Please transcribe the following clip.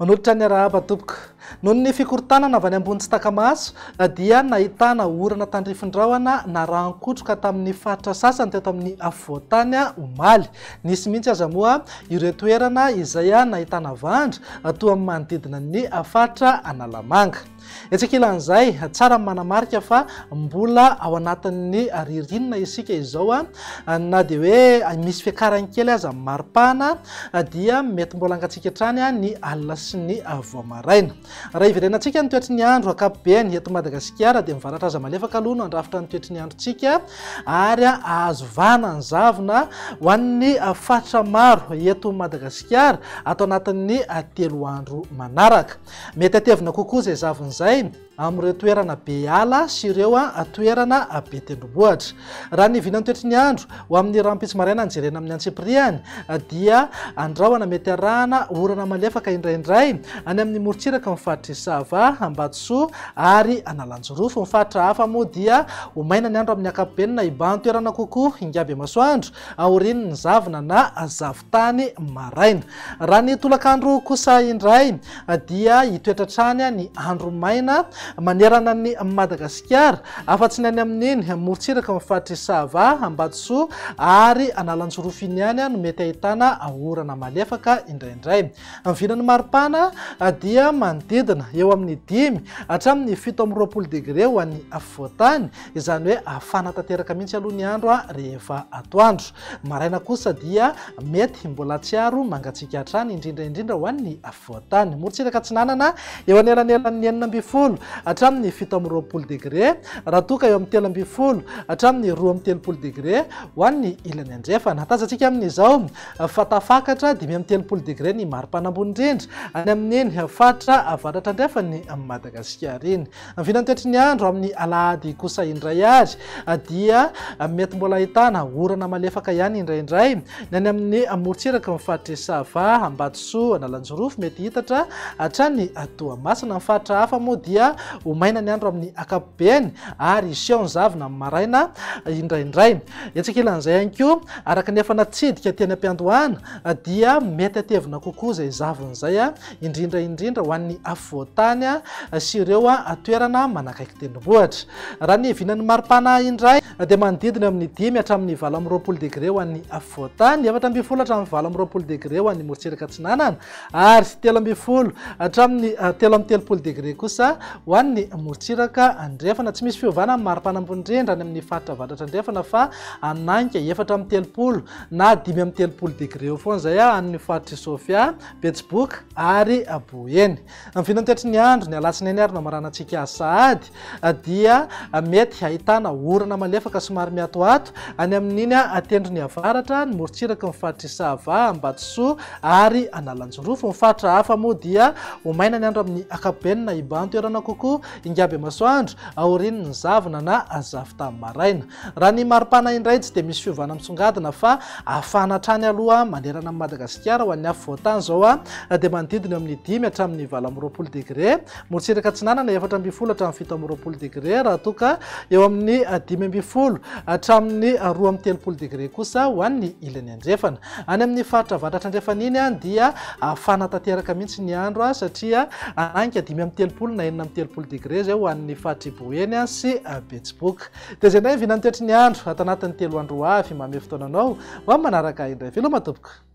Manolotra ny arahaba tompoko. Noho ny fikorontanana avy any ambony tsy takamaso dia nahitana orana tandrifindraona na rankotroka tamin'ny faritra sasany teto amin'ny afovoantany omaly. Nisy mihitsy aza moa ireo toerana izay nahitana vandra toa amin'ny manodidina ny faritra Analamanga. Etsekilan'izay tsara manamarika fa mbola ao anatin'ny ririnina isika izao na dia hoe misy fiakarany kely aza amin'ny maripana dia mety mbola angatsika hatrany ny alina sy ny voamaraina. Raha iverenantsika ny toetry ny andro ankapobeny eto Madagasikara dia mivaratra aza malefaka aloha no andrafitra ny toetry ny androntsika ary azo vana ny zavona ho an'ny faritra maro eto Madagasikara atao anatin'ny 3 andro manaraka. Mety atevina kokoa izay zavon'izay amin'ireo toerana be ala sy ireo toerana be tendrombohitra. Raha ny iviana ny toetry ny andro ho amin'ny rampitso maraina jerena amin'ny antsipiriany dia andrahoana mety arahana orana malefaka indraindray any amin'ny morotsiraka ny faritra Isava, Ambatsoa ary Analanjorofo. Ny faritra hafa moa dia ho maina ny andro amin'ny ankapobeny na ibahan toerana kokoa ingaby masoandro aorian'ny ny zavona na zavotany maraina. Raha ny tolakandro kosa indray dia hitoetra trany ny andro maina manerana ny Madagasikara afa-tsy ny any amin'iny morotsiraka ny faritra Isava, Ambatsoa ary Analanjorofo iny ihany no mety ahitana orana malefaka indraindray. Ny vinan'ny maripana dia manodidina eo amin'ny 5 hatramin'ny 7 degré ho an'ny afovoantany, izany hoe afana tanteraka mihitsy aloha ny andro rehefa atoandro. Maraina kosa dia mety mbola tsiaro mangatsika hatrany indrindra ho an'ny afovoantany. Morotsiraka atsinanana eo anelanelan'ny 9 hatramin'ny 17 degré, raha toka eo amin'ny 13 hatramin'ny 12 degré ho an'ny ilany andrefana. Tazantsika amin'izao fatafakatra 13 degré ny maripana ambony indrindra any amin'iny faritra avaratra andrefany Madagasikara iny. Ny vinan'ny toetry ny andro amin'ny alahady kosa indray ary dia mety mbola ahitana orana malefaka ihany indraindray ny any amin'ny morotsiraka ny faritra Isava, Ambatsoa, Analanjorofo mety hitatra hatrany Toamasina. Ny faritra hafa moa dia ho maina ny andro amin'ny ankapobeny ary iseho ny zavona amin'ny maraina indraindray. Etsekilan'izay ihany koa araka ny efa natsidika teny am-piandohana dia mety atevina kokoa izay zavon'izay indrindra ho an'ny afovoantany sy ireo toerana manakaiky tendrombohitra. Raha ny vinan'ny maripana indray dia manodidina amin'ny 5 hatramin'ny 20 degré ho an'ny afovoantany, 17 hatramin'ny 20 degré ho an'ny morotsiraka atsinanana ary 13 hatramin'ny 13 degré kosa ho an'ny morotsiraka andrefana. Tsy misy fiovana amin'ny maripana ambony indrindra any amin'ny faritra avaratra andrefana fa ananka 4 na 5 degré eo foana izay amin'ny faritra Sofia, Betsiboka ary Boeny. Ny vinan'ny toetry ny andro ny alatsinainy ary namaranantsika sahady dia mety ahitana orana malefaka somary miatoato any amin'iny tendrony avaratra ny morotsiraka ny faritra Isava, Ambatsoa ary Analanjorofo. Ny faritra hafa moa dia ho maina ny andro amin'ny ankapobeny na ibahan toerana kokoa ingaby masoandro aorian'ny ny zavona na zavota maraina. Raha ny maripana indray tsy dia misy fiovana misongadina fa afana hatrany aloha manerana amin'ny Madagasikara ho an'ny afovoantany zao dia manodidina amin'ny 5 hatramin'ny 20 degré, morotsiraka atsinanana 14 hatramin'ny 17 degré, raha toka eo amin'ny 15 hatramin'ny 12 degré kosa ho an'ny ilany andrefana. Any amin'ny faritra avaratra andrefana iny dia afana tanteraka mihitsy ny andro satria ananka 13 na 13 degré zay ho an'ny faritra Boeny sy Betsiboka. Dia izay indray vinan'ny toetry ny andro ato anatin'ny 3 andro avy mamy fotoananao ho amin'ny manaraka indray. Veloma tompoko.